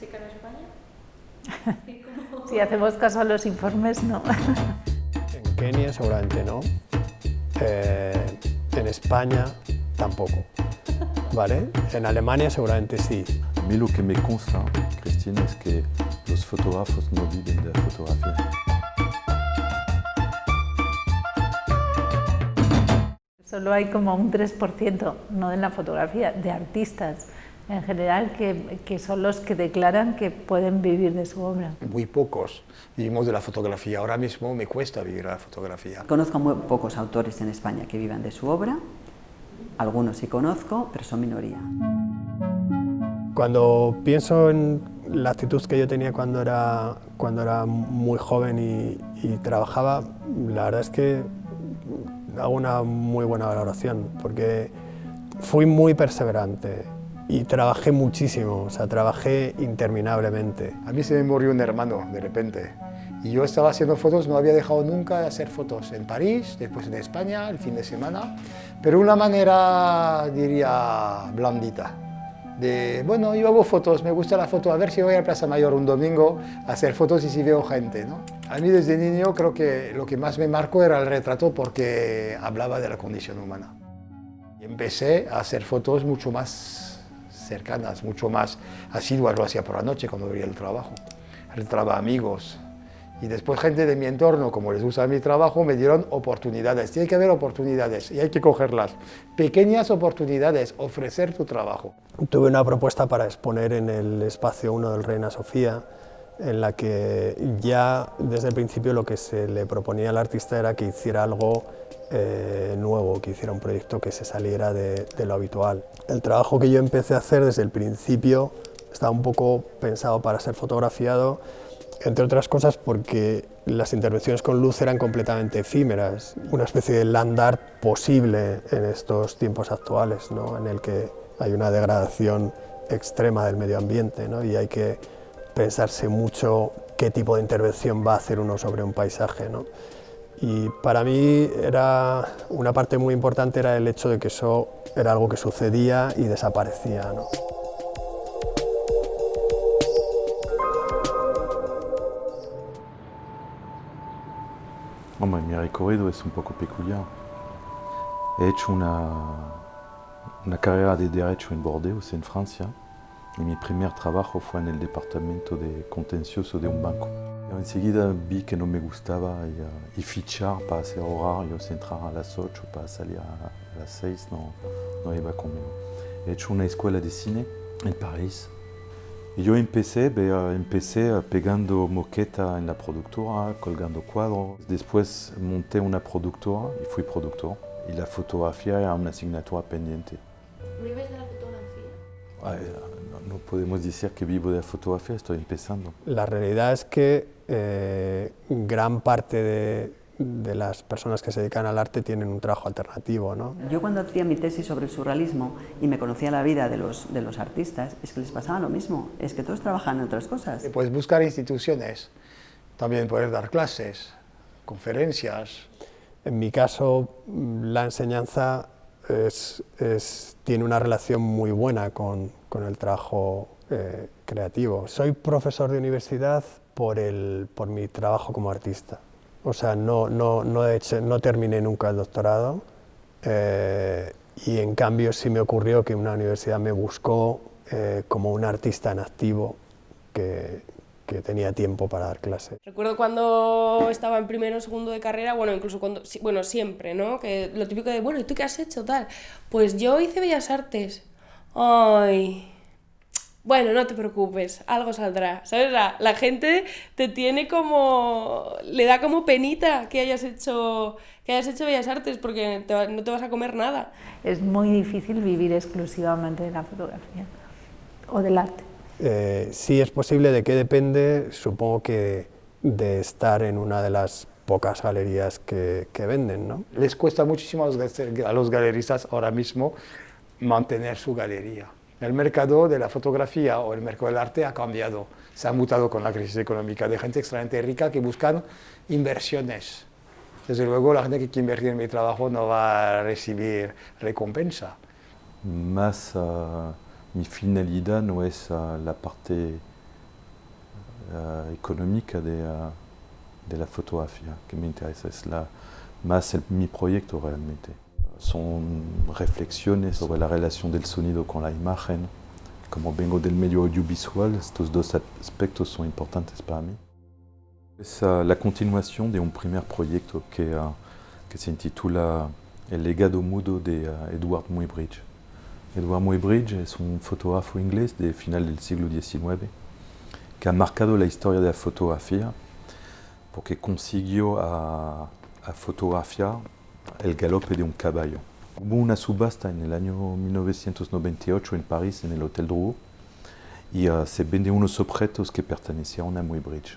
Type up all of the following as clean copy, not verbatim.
estadística en España? Si hacemos caso a los informes, no. En Kenia seguramente no. En España tampoco. ¿Vale? En Alemania seguramente sí. A mí lo que me consta, Cristina, es que los fotógrafos no viven de la fotografía. Solo hay como un 3%, no de la fotografía, de artistas en general que son los que declaran que pueden vivir de su obra. Muy pocos vivimos de la fotografía. Ahora mismo me cuesta vivir de la fotografía. Conozco muy pocos autores en España que vivan de su obra. Algunos sí conozco, pero son minoría. Cuando pienso en la actitud que yo tenía cuando era muy joven y trabajaba, la verdad es que hago una muy buena valoración, porque fui muy perseverante y trabajé muchísimo, o sea, trabajé interminablemente. A mí se me murió un hermano de repente y yo estaba haciendo fotos, no había dejado nunca de hacer fotos en París, después en España, el fin de semana, pero de una manera, diría, blandita. De, bueno, yo hago fotos, me gusta la foto, a ver si voy a Plaza Mayor un domingo a hacer fotos y si veo gente, ¿no? A mí desde niño creo que lo que más me marcó era el retrato porque hablaba de la condición humana. Y empecé a hacer fotos mucho más cercanas, mucho más asiduas, lo hacía por la noche cuando venía el trabajo. Retrataba amigos. Y después gente de mi entorno, como les gusta mi trabajo, me dieron oportunidades. Tiene que haber oportunidades y hay que cogerlas. Pequeñas oportunidades, ofrecer tu trabajo. Tuve una propuesta para exponer en el Espacio 1 del Reina Sofía, en la que ya desde el principio lo que se le proponía al artista era que hiciera algo nuevo, que hiciera un proyecto que se saliera de lo habitual. El trabajo que yo empecé a hacer desde el principio estaba un poco pensado para ser fotografiado, entre otras cosas porque las intervenciones con luz eran completamente efímeras, una especie de land art posible en estos tiempos actuales, ¿no? En el que hay una degradación extrema del medio ambiente, ¿no? Y hay que pensarse mucho qué tipo de intervención va a hacer uno sobre un paisaje, ¿no? Y para mí era una parte muy importante era el hecho de que eso era algo que sucedía y desaparecía, ¿no? Hombre, mi recorrido es un poco peculiar. He hecho una carrera de Derecho en Bordeaux, en Francia, y mi primer trabajo fue en el departamento de contencioso de un banco. Enseguida vi que no me gustaba y fichar para hacer horarios, entrar a las 8 para salir a las 6, no iba conmigo. He hecho una escuela de cine en París. Y yo empecé pegando moqueta en la productora, colgando cuadros. Después monté una productora y fui productor. Y la fotografía era una asignatura pendiente. ¿Vives de la fotografía? No podemos decir que vivo de la fotografía, estoy empezando. La realidad es que gran parte de las personas que se dedican al arte tienen un trabajo alternativo, ¿no? Yo cuando hacía mi tesis sobre el surrealismo y me conocía la vida de los artistas, es que les pasaba lo mismo, es que todos trabajan en otras cosas. Puedes buscar instituciones, también poder dar clases, conferencias. En mi caso, la enseñanza tiene una relación muy buena con el trabajo creativo. Soy profesor de universidad por mi trabajo como artista. O sea, no terminé nunca el doctorado y en cambio sí me ocurrió que una universidad me buscó como un artista en activo que tenía tiempo para dar clases. Recuerdo cuando estaba en primero o segundo de carrera, bueno, incluso cuando, bueno, siempre, ¿no? Que lo típico de, bueno, ¿y tú qué has hecho, tal? Pues yo hice Bellas Artes. Ay... Bueno, no te preocupes, algo saldrá, ¿sabes? La gente te tiene como... le da como penita que hayas hecho Bellas Artes porque no te vas a comer nada. Es muy difícil vivir exclusivamente de la fotografía o del arte. Sí, es posible. ¿De qué depende? Supongo que de estar en una de las pocas galerías que venden, ¿no? Les cuesta muchísimo a los galeristas ahora mismo mantener su galería. El mercado de la fotografía o el mercado del arte ha cambiado, se ha mutado con la crisis económica, de gente extremadamente rica que buscan inversiones. Desde luego, la gente que quiere invertir en mi trabajo no va a recibir recompensa. Más mi finalidad no es la parte económica de la fotografía que me interesa, es más mi proyecto realmente. Son reflexiones sobre la relación del sonido con la imagen. Como vengo del medio audiovisual, estos dos aspectos son importantes para mí. Es la continuación de un primer proyecto que se intitula El legado mudo de Edward Muybridge. Edward Muybridge es un fotógrafo inglés de final del siglo XIX que ha marcado la historia de la fotografía porque consiguió a fotografiar el galope de un caballo. Hubo una subasta en el año 1998 en París, en el Hotel Drouot, y se venden unos objetos que pertenecían a Muybridge.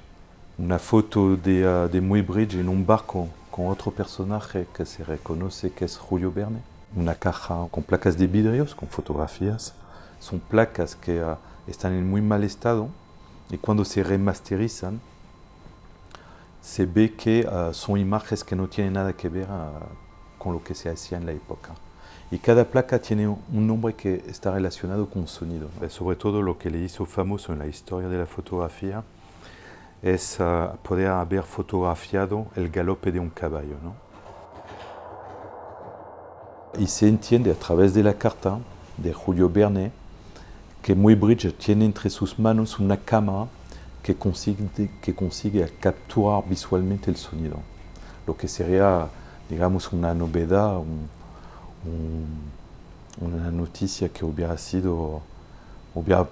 Una foto de Muybridge en un barco con otro personaje que se reconoce que es Julio Verne. Una caja con placas de vidrios, con fotografías. Son placas que están en muy mal estado y cuando se remasterizan se ve que son imágenes que no tienen nada que ver con lo que se hacía en la época. Y cada placa tiene un nombre que está relacionado con sonido. Sobre todo lo que le hizo famoso en la historia de la fotografía es poder haber fotografiado el galope de un caballo, ¿no? Y se entiende a través de la carta de Julio Verne que Muybridge tiene entre sus manos una cámara que consigue capturar visualmente el sonido, lo que sería, digamos, una novedad, una noticia que hubiera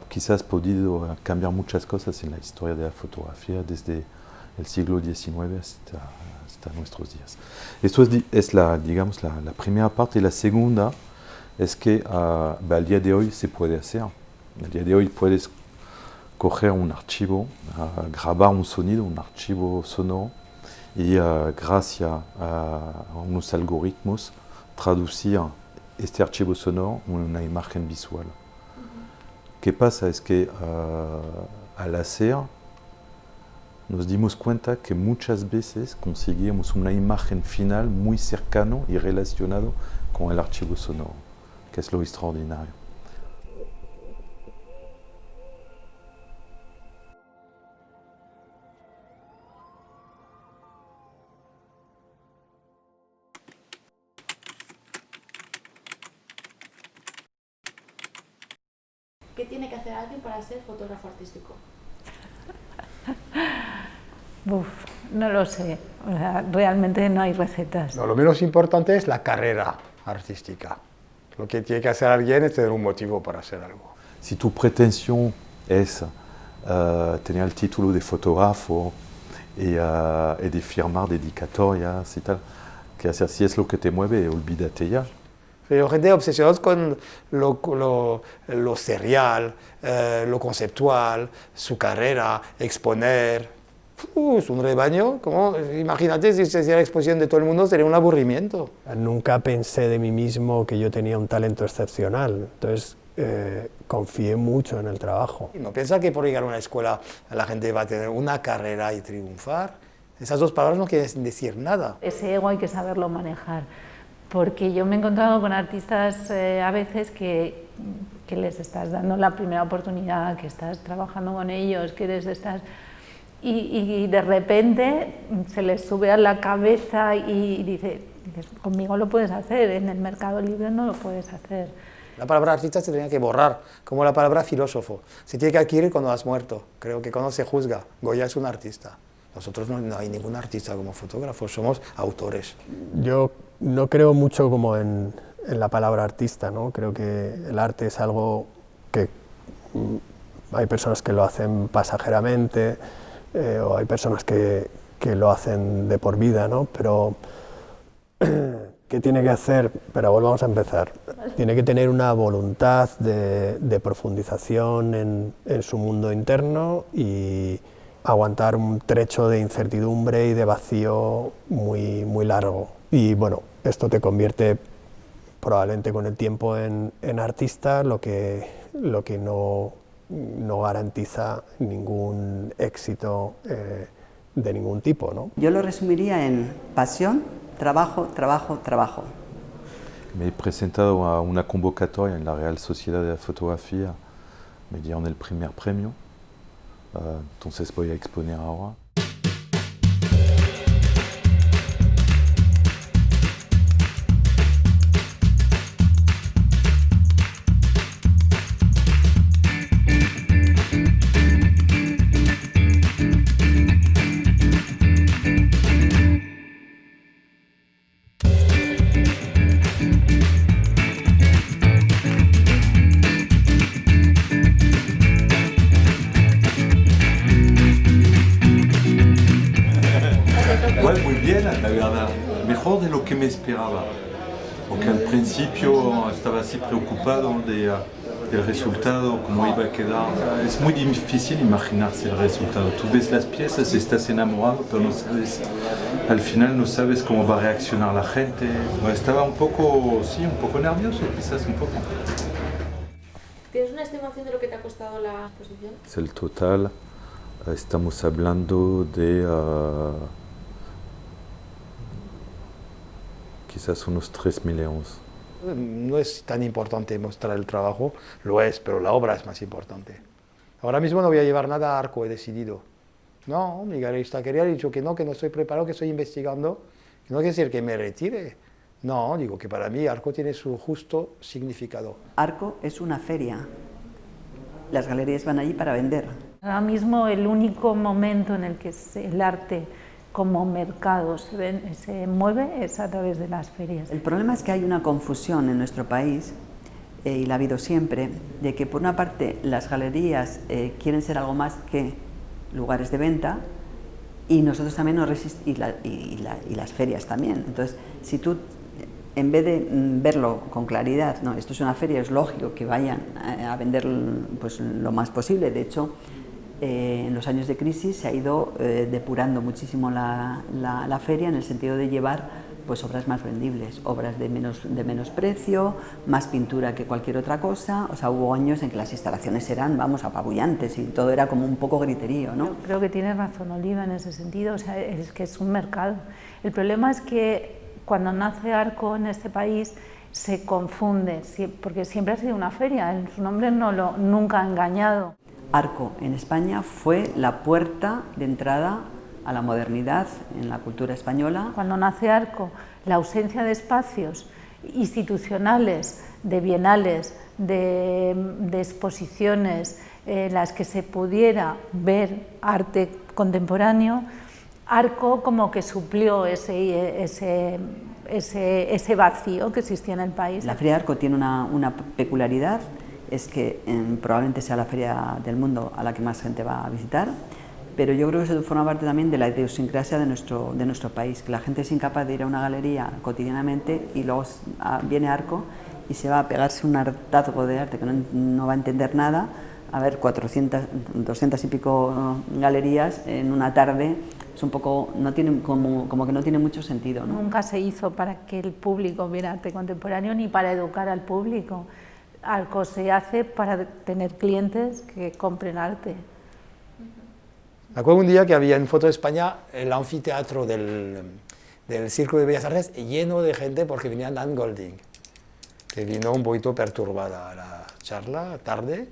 quizás podido cambiar muchas cosas en la historia de la fotografía desde el siglo XIX hasta nuestros días. Esto es digamos, la primera parte. Y la segunda es que al día de hoy se puede hacer. Al día de hoy puedes coger un archivo, grabar un sonido, un archivo sonoro, y gracias a unos algoritmos traducir este archivo sonoro en una imagen visual. ¿Qué pasa? Es que al hacer nos dimos cuenta que muchas veces conseguíamos una imagen final muy cercano y relacionado con el archivo sonoro, que es lo extraordinario. ¿Qué tiene que hacer alguien para ser fotógrafo artístico? No lo sé, o sea, realmente no hay recetas. No, lo menos importante es la carrera artística. Lo que tiene que hacer alguien es tener un motivo para hacer algo. Si tu pretensión es tener el título de fotógrafo y de firmar dedicatorias y tal, que hacer, si es lo que te mueve, olvídate ya. Pero gente obsesionados con lo serial, lo conceptual, su carrera, exponer. Es un rebaño. Imagínate si se hiciera exposición de todo el mundo, sería un aburrimiento. Nunca pensé de mí mismo que yo tenía un talento excepcional, entonces confié mucho en el trabajo. No piensa que por llegar a una escuela la gente va a tener una carrera y triunfar. Esas dos palabras no quieren decir nada. Ese ego hay que saberlo manejar. Porque yo me he encontrado con artistas a veces que les estás dando la primera oportunidad, que estás trabajando con ellos, y de repente se les sube a la cabeza y dices, conmigo lo puedes hacer, en el mercado libre no lo puedes hacer. La palabra artista se tenía que borrar, como la palabra filósofo. Se tiene que adquirir cuando has muerto. Creo que cuando se juzga, Goya es un artista. Nosotros no hay ningún artista como fotógrafos, somos autores. Yo no creo mucho como en la palabra artista, ¿no? Creo que el arte es algo que hay personas que lo hacen pasajeramente o hay personas que lo hacen de por vida, ¿no? Pero ¿qué tiene que hacer? Pero volvamos a empezar. Tiene que tener una voluntad de profundización en su mundo interno y aguantar un trecho de incertidumbre y de vacío muy, muy largo. Y bueno, esto te convierte probablemente con el tiempo en artista, lo que no garantiza ningún éxito de ningún tipo, ¿no? Yo lo resumiría en pasión, trabajo, trabajo, trabajo. Me he presentado a una convocatoria en la Real Sociedad de la Fotografía, me dieron el primer premio, Entonces voy a exponer ahora. Muy bien, la verdad, mejor de lo que me esperaba, porque al principio estaba así preocupado del resultado, cómo iba a quedar. Es muy difícil imaginarse el resultado. Tú ves las piezas, estás enamorado, pero no sabes, al final no sabes cómo va a reaccionar la gente. Estaba un poco nervioso, quizás un poco. ¿Tienes una estimación de lo que te ha costado la exposición? Es el total, estamos hablando de quizás unos 3.000 euros. No es tan importante mostrar el trabajo, lo es, pero la obra es más importante. Ahora mismo no voy a llevar nada a Arco, he decidido. No, mi galerista quería, he dicho que no estoy preparado, que estoy investigando, que no quiere decir que me retire. No, digo que para mí Arco tiene su justo significado. Arco es una feria. Las galerías van allí para vender. Ahora mismo el único momento en el que el arte como mercado se mueve es a través de las ferias. El problema es que hay una confusión en nuestro país, y la ha habido siempre, de que por una parte las galerías quieren ser algo más que lugares de venta y nosotros también nos resistimos, y las ferias también. Entonces, si tú en vez de verlo con claridad, no, esto es una feria, es lógico que vayan a vender pues, lo más posible. De hecho, en los años de crisis se ha ido depurando muchísimo la feria en el sentido de llevar pues, obras más vendibles, obras de menos precio, más pintura que cualquier otra cosa. O sea, hubo años en que las instalaciones eran, vamos, apabullantes y todo era como un poco griterío, ¿no? Creo que tienes razón, Oliva, en ese sentido. O sea, es que es un mercado. El problema es que cuando nace Arco en este país se confunde, porque siempre ha sido una feria, su nombre nunca ha engañado. Arco en España fue la puerta de entrada a la modernidad en la cultura española. Cuando nace Arco, la ausencia de espacios institucionales, de bienales, de exposiciones en las que se pudiera ver arte contemporáneo, Arco como que suplió ese vacío que existía en el país. La Feria de Arco tiene una peculiaridad, es que probablemente sea la feria del mundo a la que más gente va a visitar, pero yo creo que eso forma parte también de la idiosincrasia de nuestro país, que la gente es incapaz de ir a una galería cotidianamente y luego viene Arco y se va a pegarse un hartazgo de arte que no va a entender nada, a ver 200 y pico galerías en una tarde. Es un poco, no tiene, como que no tiene mucho sentido, ¿no? Nunca se hizo para que el público viera arte contemporáneo ni para educar al público. Arco se hace para tener clientes que compren arte. Me acuerdo un día que había en Foto de España el anfiteatro del Círculo de Bellas Artes lleno de gente porque venía Dan Golding, que vino un poquito perturbada a la charla, tarde,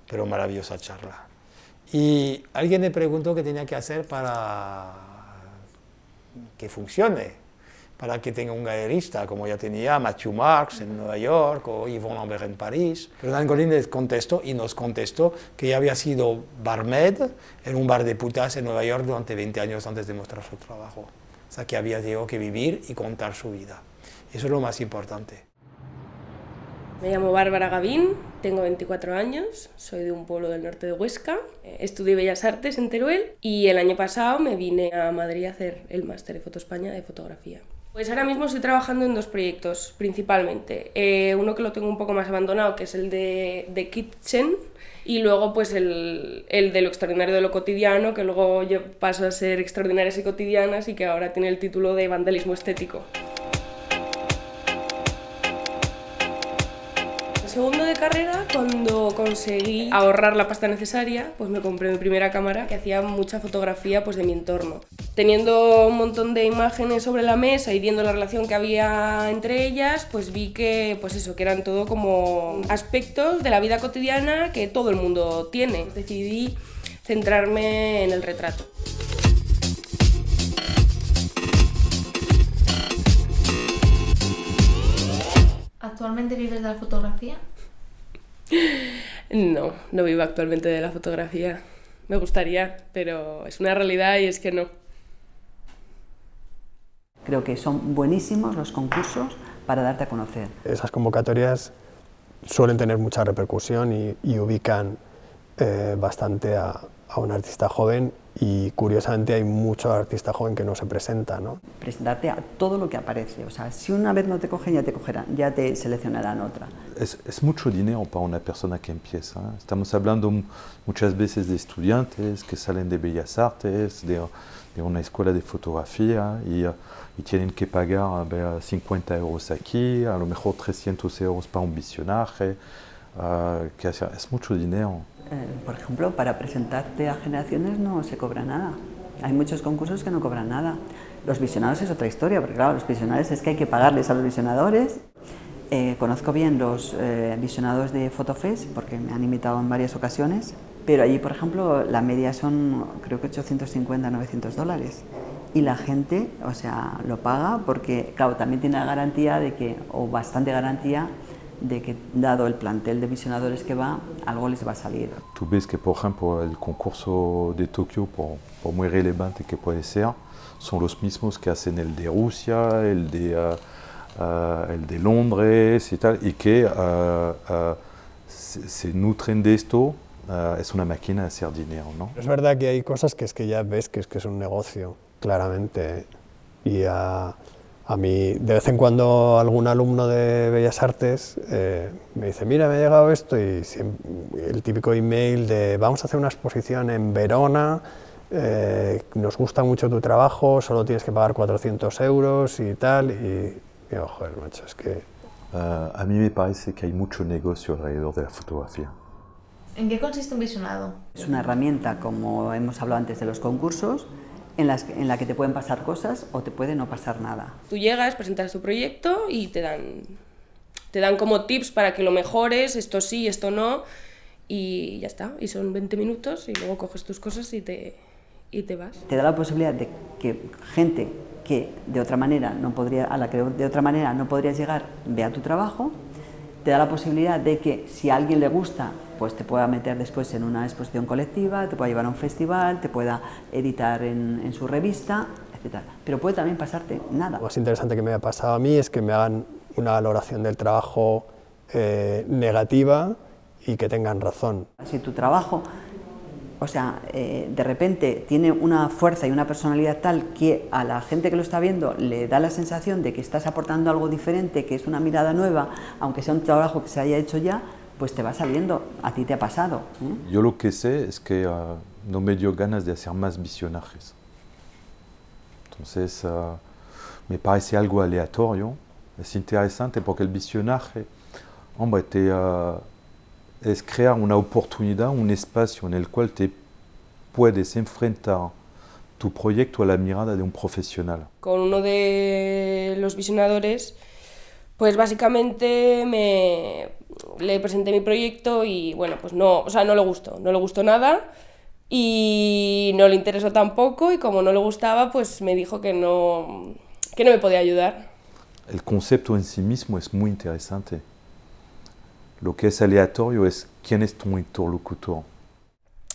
pero maravillosa charla. Y alguien me preguntó qué tenía que hacer para que funcione, para que tenga un galerista, como ya tenía Matthew Marks en Nueva York o Yvon Lambert en París. Pero Dan Golding les contestó y nos contestó que ya había sido barmaid en un bar de putas en Nueva York durante 20 años antes de mostrar su trabajo. O sea, que había tenido que vivir y contar su vida. Eso es lo más importante. Me llamo Bárbara Gavín, tengo 24 años, soy de un pueblo del norte de Huesca, estudié Bellas Artes en Teruel y el año pasado me vine a Madrid a hacer el máster de Foto España de fotografía. Pues ahora mismo estoy trabajando en dos proyectos principalmente, uno que lo tengo un poco más abandonado, que es el de Kitchen, y luego pues el de lo extraordinario de lo cotidiano, que luego paso a ser extraordinarias y cotidianas y que ahora tiene el título de vandalismo estético. Segundo de carrera, cuando conseguí ahorrar la pasta necesaria, pues me compré mi primera cámara que hacía mucha fotografía pues de mi entorno. Teniendo un montón de imágenes sobre la mesa y viendo la relación que había entre ellas, pues vi que, pues eso, que eran todo como aspectos de la vida cotidiana que todo el mundo tiene. Decidí centrarme en el retrato. ¿Actualmente vives de la fotografía? No, no vivo actualmente de la fotografía. Me gustaría, pero es una realidad y es que no. Creo que son buenísimos los concursos para darte a conocer. Esas convocatorias suelen tener mucha repercusión y ubican bastante a un artista joven, y curiosamente hay mucho artista joven que no se presenta, ¿no? Presentarte a todo lo que aparece, o sea, si una vez no te cogen, ya te cogerán, ya te seleccionarán otra. Es mucho dinero para una persona que empieza. Estamos hablando muchas veces de estudiantes que salen de Bellas Artes, de una escuela de fotografía y tienen que pagar 50 euros aquí, a lo mejor 300 euros para un visionaje, es mucho dinero. Por ejemplo, para presentarte a generaciones no se cobra nada. Hay muchos concursos que no cobran nada. Los visionados es otra historia, porque claro, los visionadores es que hay que pagarles a los visionadores. Conozco bien los visionados de Fotofest, porque me han invitado en varias ocasiones, pero allí, por ejemplo, la media son, creo que 850, 900 dólares. Y la gente, o sea, lo paga porque, claro, también tiene la garantía de que, o bastante garantía, de que dado el plantel de visionadores que va, algo les va a salir. Tú ves que, por ejemplo, el concurso de Tokio, por muy relevante que puede ser, son los mismos que hacen el de Rusia, el de Londres y tal, y que se nutren de esto. Es una máquina de hacer dinero, ¿no? Es verdad que hay cosas que es que ya ves que es un negocio, claramente, y a mí, de vez en cuando, algún alumno de Bellas Artes me dice, mira, me ha llegado esto, y el típico email de vamos a hacer una exposición en Verona, nos gusta mucho tu trabajo, solo tienes que pagar 400 euros y tal, y digo, joder, macho, es que... A mí me parece que hay mucho negocio alrededor de la fotografía. ¿En qué consiste un visionado? Es una herramienta, como hemos hablado antes de los concursos, en la que te pueden pasar cosas o te puede no pasar nada. Tú llegas, presentas tu proyecto y te dan como tips para que lo mejores, esto sí, esto no, y ya está. Y son 20 minutos y luego coges tus cosas y te vas. Te da la posibilidad de que gente que de otra manera a la que de otra manera no podrías llegar, vea tu trabajo. Te da la posibilidad de que si a alguien le gusta, pues te pueda meter después en una exposición colectiva, te pueda llevar a un festival, te pueda editar en su revista, etc. Pero puede también pasarte nada. Lo más interesante que me ha pasado a mí es que me hagan una valoración del trabajo negativa y que tengan razón. Si tu trabajo, o sea, de repente tiene una fuerza y una personalidad tal que a la gente que lo está viendo le da la sensación de que estás aportando algo diferente, que es una mirada nueva, aunque sea un trabajo que se haya hecho ya, pues te va saliendo, a ti te ha pasado. Yo lo que sé es que no me dio ganas de hacer más visionajes. Entonces, me parece algo aleatorio, es interesante porque el visionaje, hombre, es crear una oportunidad, un espacio en el cual te puedes enfrentar tu proyecto a la mirada de un profesional. Con uno de los visionadores, pues básicamente le presenté mi proyecto y bueno, pues no le gustó nada y no le interesó tampoco, y como no le gustaba, pues me dijo que no me podía ayudar. El concepto en sí mismo es muy interesante. Lo que es aleatorio es quién es tu interlocutor.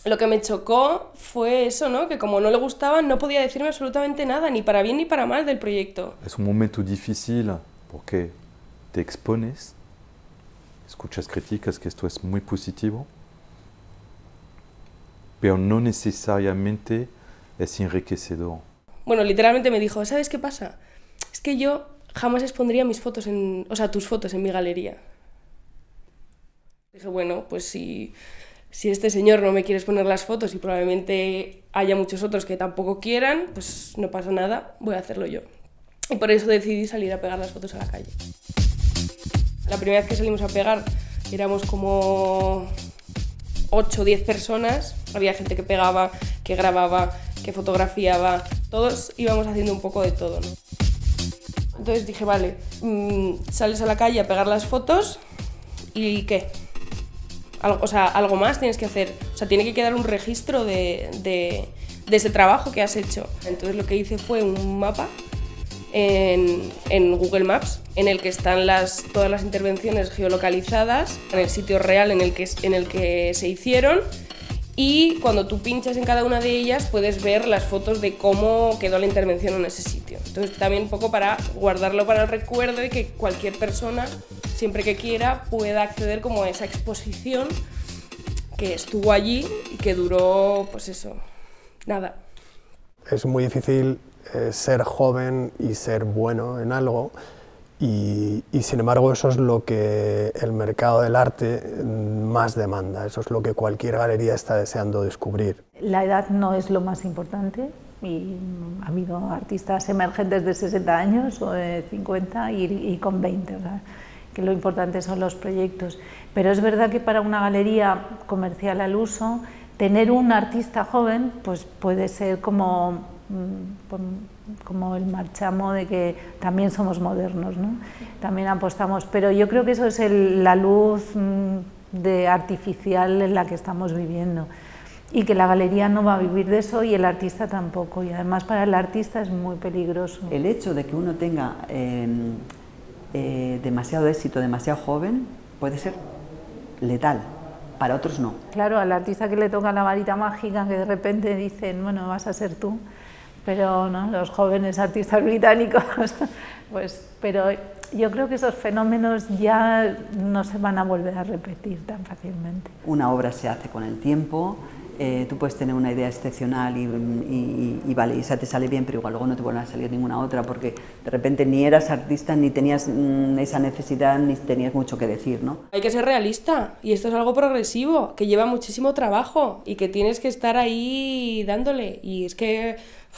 Lo que me chocó fue eso, ¿no? Que como no le gustaba, no podía decirme absolutamente nada, ni para bien ni para mal del proyecto. Es un momento difícil porque te expones, escuchas críticas, que esto es muy positivo, pero no necesariamente es enriquecedor. Bueno, literalmente me dijo, ¿sabes qué pasa? Es que yo jamás expondría tus fotos en mi galería. Dije, bueno, pues si este señor no me quiere exponer las fotos y probablemente haya muchos otros que tampoco quieran, pues no pasa nada, voy a hacerlo yo. Y por eso decidí salir a pegar las fotos a la calle. La primera vez que salimos a pegar éramos como 8 o 10 personas. Había gente que pegaba, que grababa, que fotografiaba. Todos íbamos haciendo un poco de todo, ¿no? Entonces dije, vale, sales a la calle a pegar las fotos y ¿qué? Algo más tienes que hacer. O sea, tiene que quedar un registro de ese trabajo que has hecho. Entonces lo que hice fue un mapa en Google Maps en el que están todas las intervenciones geolocalizadas en el sitio real en el que se hicieron, y cuando tú pinchas en cada una de ellas puedes ver las fotos de cómo quedó la intervención en ese sitio. Entonces también un poco para guardarlo para el recuerdo y que cualquier persona, siempre que quiera, pueda acceder como a esa exposición que estuvo allí y que duró, pues eso, nada. Es muy difícil ser joven y ser bueno en algo, y sin embargo eso es lo que el mercado del arte más demanda, eso es lo que cualquier galería está deseando descubrir. La edad no es lo más importante, y ha habido artistas emergentes de 60 años o de 50 y con 20, o sea, que lo importante son los proyectos. Pero es verdad que para una galería comercial al uso, tener un artista joven pues puede ser como el marchamo de que también somos modernos, ¿no? También apostamos, pero yo creo que eso es la luz artificial en la que estamos viviendo, y que la galería no va a vivir de eso y el artista tampoco, y además para el artista es muy peligroso. El hecho de que uno tenga demasiado éxito, demasiado joven, puede ser letal. Para otros no. Claro, al artista que le toca la varita mágica, que de repente dicen, bueno, vas a ser tú, pero no, los jóvenes artistas británicos, pues, pero yo creo que esos fenómenos ya no se van a volver a repetir tan fácilmente. Una obra se hace con el tiempo, tú puedes tener una idea excepcional y vale, esa te sale bien, pero igual luego no te vuelve a salir ninguna otra, porque de repente ni eras artista, ni tenías esa necesidad, ni tenías mucho que decir, ¿no? Hay que ser realista, y esto es algo progresivo, que lleva muchísimo trabajo y que tienes que estar ahí dándole, y es que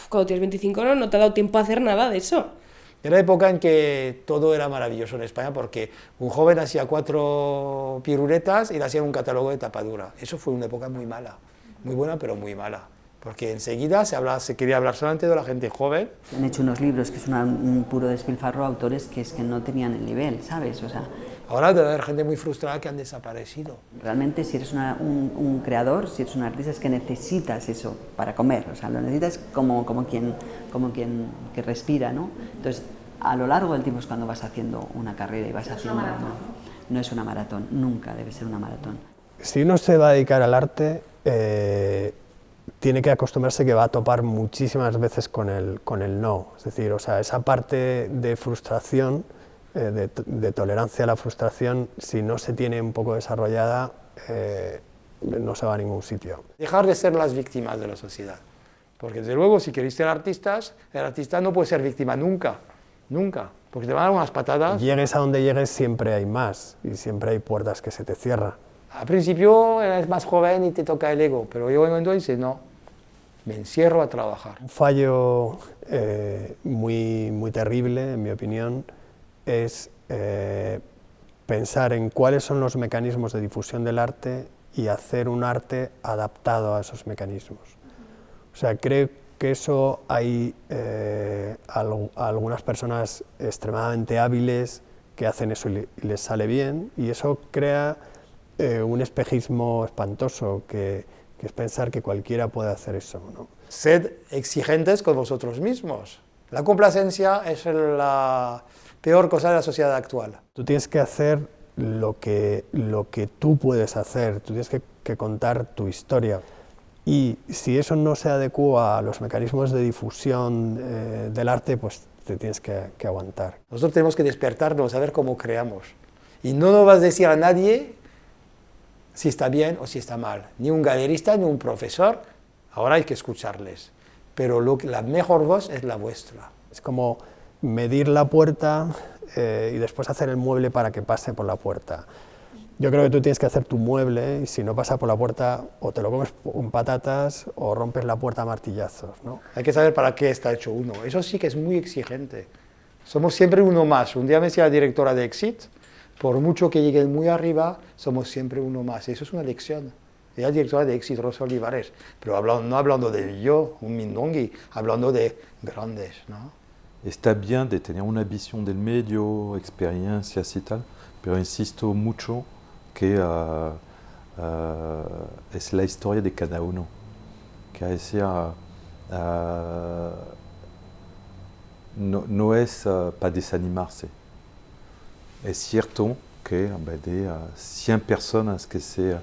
cuando tienes 25 no te ha dado tiempo a hacer nada de eso. Era la época en que todo era maravilloso en España, porque un joven hacía 4 piruletas y le hacían un catálogo de tapadura. Eso fue una época muy mala. Muy buena, pero muy mala, porque enseguida se quería hablar solamente de la gente joven. Han hecho unos libros que es un puro despilfarro, autores que es que no tenían el nivel, ¿sabes? O sea, ahora debe haber gente muy frustrada que han desaparecido. Realmente si eres un creador, si eres un artista, es que necesitas eso para comer, o sea, lo necesitas como quien que respira, ¿no? Entonces, a lo largo del tiempo es cuando vas haciendo una carrera y vas haciendo... No es una maratón, nunca debe ser una maratón. Si uno se va a dedicar al arte, tiene que acostumbrarse que va a topar muchísimas veces con el no, es decir, o sea, esa parte de frustración, de tolerancia a la frustración, si no se tiene un poco desarrollada, no se va a ningún sitio. Dejar de ser las víctimas de la sociedad, porque desde luego si queréis ser artistas, el artista no puede ser víctima nunca, nunca, porque te van a dar unas patadas. Llegues a donde llegues siempre hay más, y siempre hay puertas que se te cierran. Al principio eres más joven y te toca el ego, pero llega un momento y dices, no, me encierro a trabajar. Un fallo muy terrible, en mi opinión, es pensar en cuáles son los mecanismos de difusión del arte y hacer un arte adaptado a esos mecanismos. O sea, creo que eso hay algunas personas extremadamente hábiles que hacen eso y les sale bien, y eso crea un espejismo espantoso, que es pensar que cualquiera puede hacer eso, ¿no? Sed exigentes con vosotros mismos. La complacencia es la peor cosa de la sociedad actual. Tú tienes que hacer lo que tú puedes hacer, tú tienes que contar tu historia. Y si eso no se adecua a los mecanismos de difusión del arte, pues te tienes que aguantar. Nosotros tenemos que despertarnos a ver cómo creamos. Y no nos vas a decir a nadie si está bien o si está mal. Ni un galerista, ni un profesor. Ahora hay que escucharles. Pero la mejor voz es la vuestra. Es como medir la puerta y después hacer el mueble para que pase por la puerta. Yo creo que tú tienes que hacer tu mueble, y si no pasa por la puerta, o te lo comes con patatas o rompes la puerta a martillazos, ¿no? Hay que saber para qué está hecho uno. Eso sí que es muy exigente. Somos siempre uno más. Un día me decía la directora de Exit, por mucho que lleguen muy arriba, somos siempre uno más. Eso es una lección. Ella es directora de Exit, Rosa Olivares, pero no hablando de yo, un mindongui, hablando de grandes, ¿no? Está bien de tener una visión del medio, experiencias y tal, pero insisto mucho que es la historia de cada uno, que decir, no es para desanimarse. Es cierto que de 100 personas que se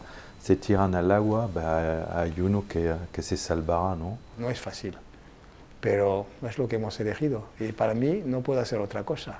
tiran al agua, hay uno que se salvará, ¿no? No es fácil, pero es lo que hemos elegido y para mí no puedo hacer otra cosa.